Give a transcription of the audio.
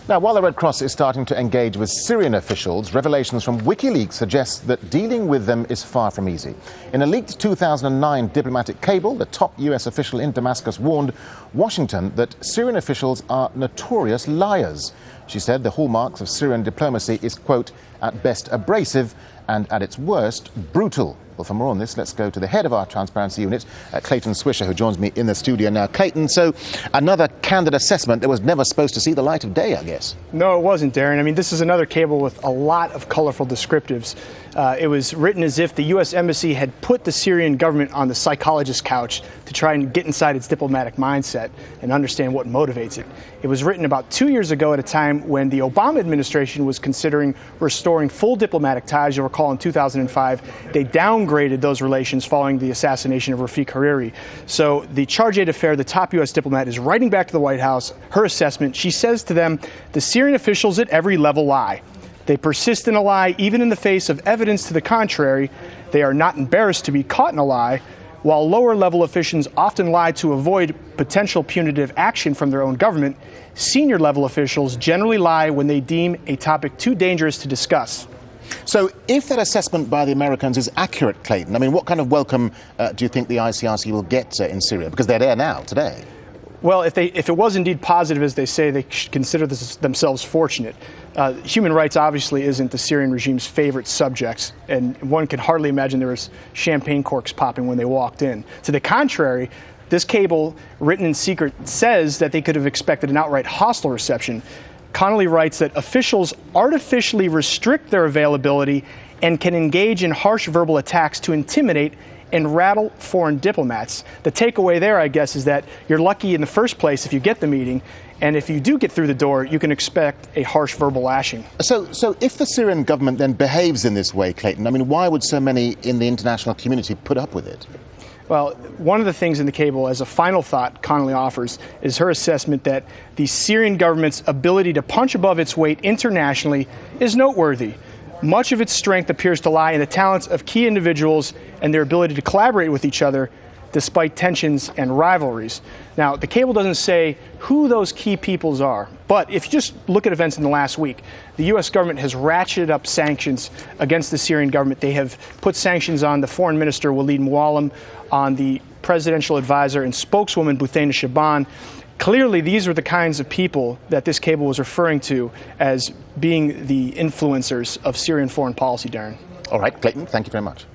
Now, while the Red Cross is starting to engage with Syrian officials, revelations from Wikileaks suggest that dealing with them is far from easy. In a leaked 2009 diplomatic cable, the top US official in Damascus warned Washington that Syrian officials are notorious liars. She said the hallmarks of Syrian diplomacy is, quote, at best abrasive and at its worst brutal. Well, for more on this, let's go to the head of our transparency unit, Clayton Swisher, who joins me in the studio now. Clayton, so another candid assessment that was never supposed to see the light of day, I guess. No, it wasn't, Darren. I mean, this is another cable with a lot of colorful descriptives. It was written as if the U.S. Embassy had put the Syrian government on the psychologist's couch to try and get inside its diplomatic mindset and understand what motivates it. It was written about 2 years ago at a time when the Obama administration was considering restoring full diplomatic ties. You'll recall in 2005, they downgraded those relations following the assassination of Rafiq Hariri. So the Chargé d'Affaires, the top U.S. diplomat, is writing back to the White House her assessment. She says to them, the Syrian officials at every level lie. They persist in a lie even in the face of evidence to the contrary. They are not embarrassed to be caught in a lie. While lower-level officials often lie to avoid potential punitive action from their own government, senior-level officials generally lie when they deem a topic too dangerous to discuss. So if that assessment by the Americans is accurate, Clayton, I mean, what kind of welcome do you think the ICRC will get in Syria? Because they're there now, today. Well, if it was indeed positive, as they say, they should consider themselves fortunate. Human rights obviously isn't the Syrian regime's favorite subjects, and one can hardly imagine there was champagne corks popping when they walked in. To the contrary, this cable, written in secret, says that they could have expected an outright hostile reception. Connolly writes that officials artificially restrict their availability and can engage in harsh verbal attacks to intimidate and rattle foreign diplomats. The takeaway there, I guess, is that you're lucky in the first place if you get the meeting, and if you do get through the door, you can expect a harsh verbal lashing. So if the Syrian government then behaves in this way, Clayton, I mean, why would so many in the international community put up with it? Well, one of the things in the cable, as a final thought, Connolly offers, is her assessment that the Syrian government's ability to punch above its weight internationally is noteworthy. Much of its strength appears to lie in the talents of key individuals and their ability to collaborate with each other despite tensions and rivalries. Now, the cable doesn't say who those key peoples are, but if you just look at events in the last week, the U.S. government has ratcheted up sanctions against the Syrian government. They have put sanctions on the foreign minister, Walid Muallim, on the presidential advisor and spokeswoman, Buthaina Shaban. Clearly, these are the kinds of people that this cable was referring to as being the influencers of Syrian foreign policy, Darren. All right, Clayton, thank you very much.